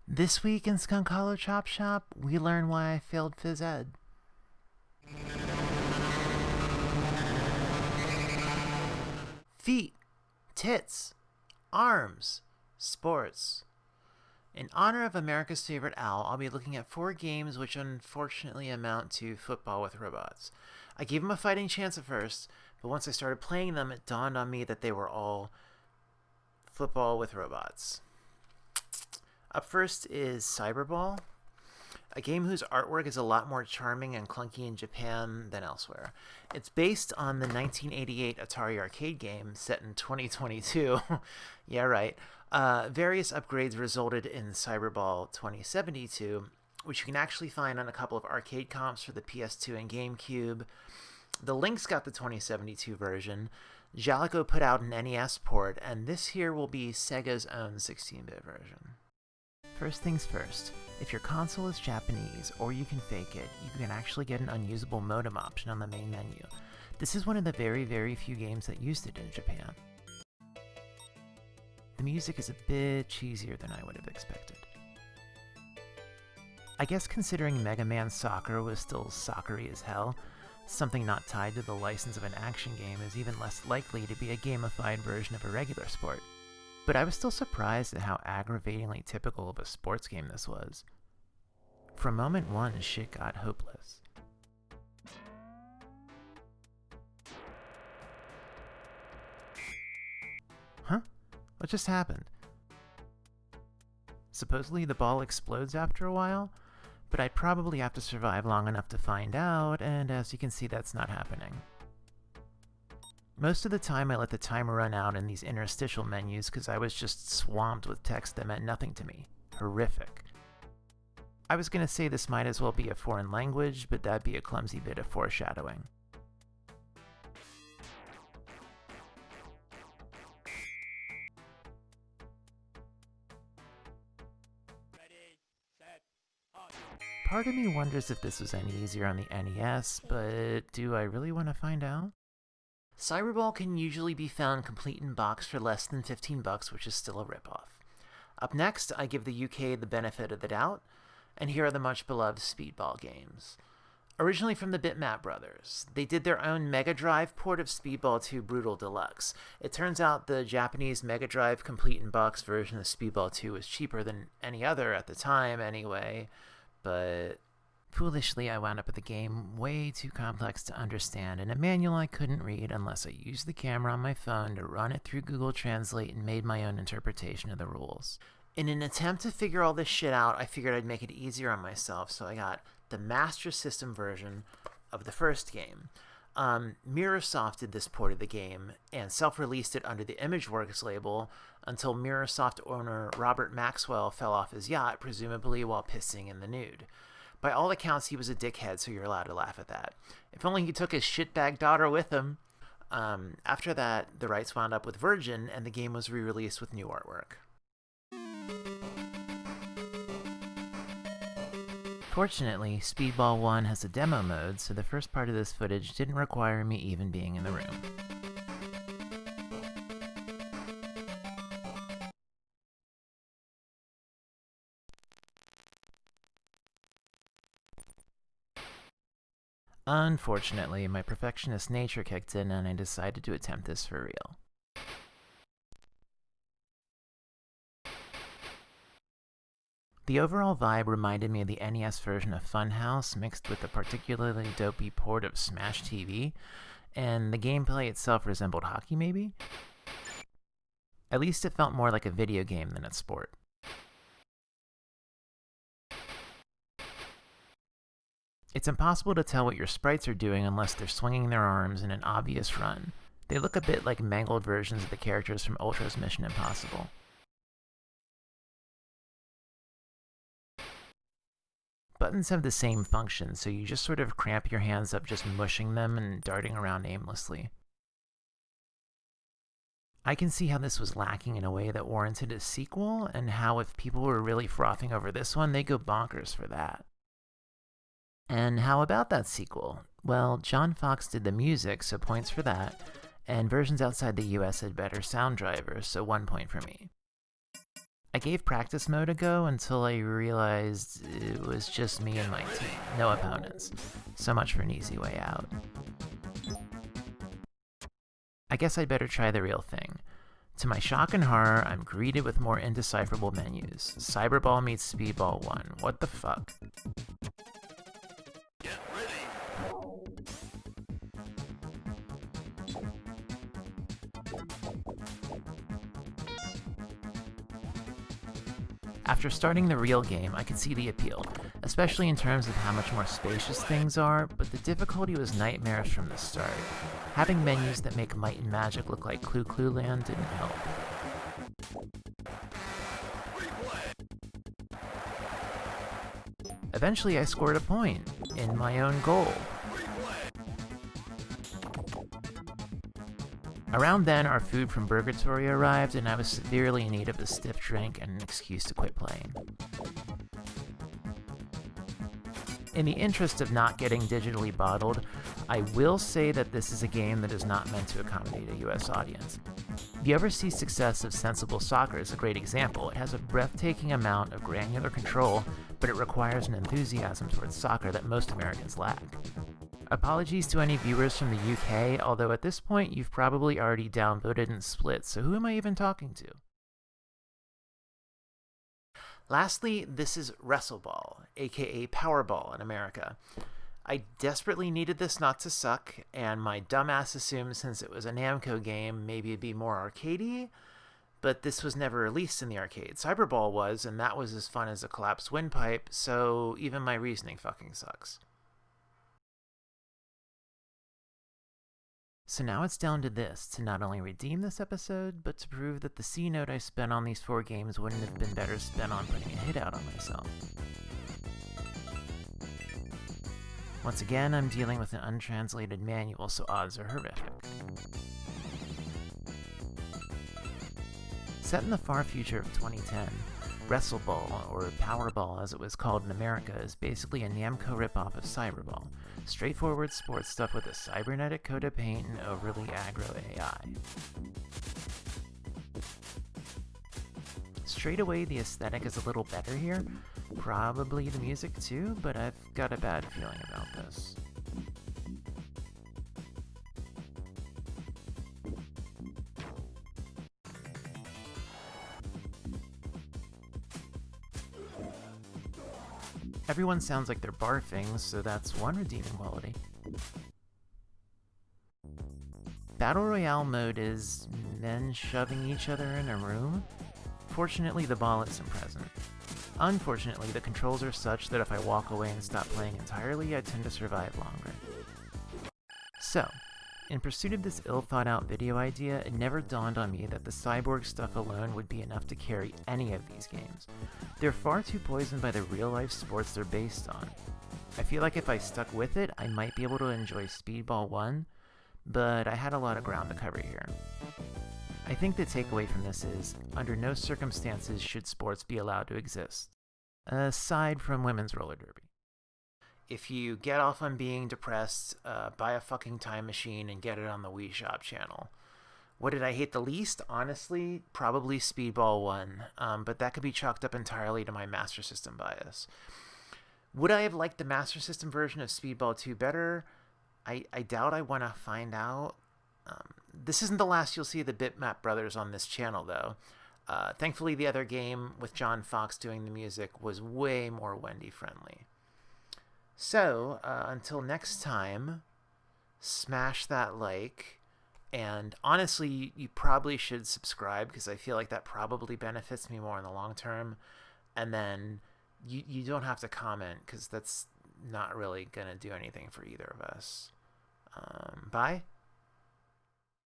This week in Skunk Hollow Chop Shop, we learn why I failed phys ed. Feet, tits, arms, sports. In honor of America's favorite owl, I'll be looking at 4 games which unfortunately amount to football with robots. I gave them a fighting chance at first, but once I started playing them, it dawned on me that they were all football with robots. Up first is Cyberball, a game whose artwork is a lot more charming and clunky in Japan than elsewhere. It's based on the 1988 Atari arcade game set in 2022. Yeah, right. Various upgrades resulted in Cyberball 2072, which you can actually find on a couple of arcade comps for the PS2 and GameCube. The Lynx got the 2072 version. Jaleco put out an NES port, and this here will be Sega's own 16-bit version. First things first, if your console is Japanese, or you can fake it, you can actually get an unusable modem option on the main menu. This is one of the very, very few games that used it in Japan. The music is a bit cheesier than I would have expected. I guess considering Mega Man Soccer was still soccery as hell, something not tied to the license of an action game is even less likely to be a gamified version of a regular sport. But I was still surprised at how aggravatingly typical of a sports game this was. From moment one, shit got hopeless. Huh? What just happened? Supposedly the ball explodes after a while, but I'd probably have to survive long enough to find out, and as you can see, that's not happening. Most of the time I let the timer run out in these interstitial menus because I was just swamped with text that meant nothing to me. Horrific. I was going to say this might as well be a foreign language, but that'd be a clumsy bit of foreshadowing. Part of me wonders if this was any easier on the NES, but do I really want to find out? Cyberball can usually be found complete in box for less than $15, which is still a ripoff. Up next, I give the UK the benefit of the doubt, and here are the much beloved Speedball games. Originally from the Bitmap brothers, they did their own Mega Drive port of Speedball 2 Brutal Deluxe. It turns out the Japanese Mega Drive complete in box version of Speedball 2 was cheaper than any other at the time anyway, but foolishly, I wound up with a game way too complex to understand and a manual I couldn't read unless I used the camera on my phone to run it through Google Translate and made my own interpretation of the rules. In an attempt to figure all this shit out, I figured I'd make it easier on myself, so I got the Master System version of the first game. Mirrorsoft did this port of the game and self-released it under the ImageWorks label until Mirrorsoft owner Robert Maxwell fell off his yacht, presumably while pissing in the nude. By all accounts, he was a dickhead, so you're allowed to laugh at that. If only he took his shitbag daughter with him. After that, the rights wound up with Virgin, and the game was re-released with new artwork. Fortunately, Speedball 1 has a demo mode, so the first part of this footage didn't require me even being in the room. Unfortunately, my perfectionist nature kicked in and I decided to attempt this for real. The overall vibe reminded me of the NES version of Funhouse mixed with a particularly dopey port of Smash TV, and the gameplay itself resembled hockey maybe? At least it felt more like a video game than a sport. It's impossible to tell what your sprites are doing unless they're swinging their arms in an obvious run. They look a bit like mangled versions of the characters from Ultra's Mission Impossible. Buttons have the same function, so you just sort of cramp your hands up just mushing them and darting around aimlessly. I can see how this was lacking in a way that warranted a sequel, and how if people were really frothing over this one, they'd go bonkers for that. And how about that sequel? Well, John Fox did the music, so points for that, and versions outside the US had better sound drivers, so 1 point for me. I gave practice mode a go until I realized it was just me and my team, no opponents. So much for an easy way out. I guess I'd better try the real thing. To my shock and horror, I'm greeted with more indecipherable menus. Cyberball meets Speedball 1. What the fuck? Get ready. After starting the real game, I could see the appeal, especially in terms of how much more spacious things are, but the difficulty was nightmarish from the start. Having menus that make Might and Magic look like Clu Clu Land didn't help. Eventually I scored a point, in my own goal. Around then, our food from Burgatory arrived, and I was severely in need of a stiff drink and an excuse to quit playing. In the interest of not getting digitally bottled, I will say that this is a game that is not meant to accommodate a US audience. The overseas success of Sensible Soccer is a great example. It has a breathtaking amount of granular control, but it requires an enthusiasm towards soccer that most Americans lack. Apologies to any viewers from the UK, although at this point you've probably already downvoted and split, so who am I even talking to? Lastly, this is WrestleBall, aka Powerball in America. I desperately needed this not to suck, and my dumbass assumed since it was a Namco game, maybe it'd be more arcadey, but this was never released in the arcade. Cyberball was, and that was as fun as a collapsed windpipe, so even my reasoning fucking sucks. So now it's down to this, to not only redeem this episode, but to prove that the C note I spent on these 4 games wouldn't have been better spent on putting a hit out on myself. Once again, I'm dealing with an untranslated manual, so odds are horrific. Set in the far future of 2010, WrestleBall, or Powerball as it was called in America, is basically a Namco ripoff of Cyberball. Straightforward sports stuff with a cybernetic coat of paint and overly aggro AI. Straight away, the aesthetic is a little better here. Probably the music too, but I've got a bad feeling about this. Everyone sounds like they're barfing, so that's one redeeming quality. Battle Royale mode is men shoving each other in a room. Fortunately, the ball isn't present. Unfortunately, the controls are such that if I walk away and stop playing entirely, I tend to survive longer. So, in pursuit of this ill-thought-out video idea, it never dawned on me that the cyborg stuff alone would be enough to carry any of these games. They're far too poisoned by the real-life sports they're based on. I feel like if I stuck with it, I might be able to enjoy Speedball 1, but I had a lot of ground to cover here. I think the takeaway from this is, under no circumstances should sports be allowed to exist, aside from women's roller derby. If you get off on being depressed, buy a fucking time machine and get it on the Wii Shop channel. What did I hate the least? Honestly, probably Speedball 1, but that could be chalked up entirely to my Master System bias. Would I have liked the Master System version of Speedball 2 better? I doubt I want to find out. This isn't the last you'll see of the Bitmap Brothers on this channel, though. Thankfully, the other game with John Fox doing the music was way more Wendy-friendly. So, until next time, smash that like, and honestly, you probably should subscribe, because I feel like that probably benefits me more in the long term, and then you don't have to comment, because that's not really going to do anything for either of us. Bye.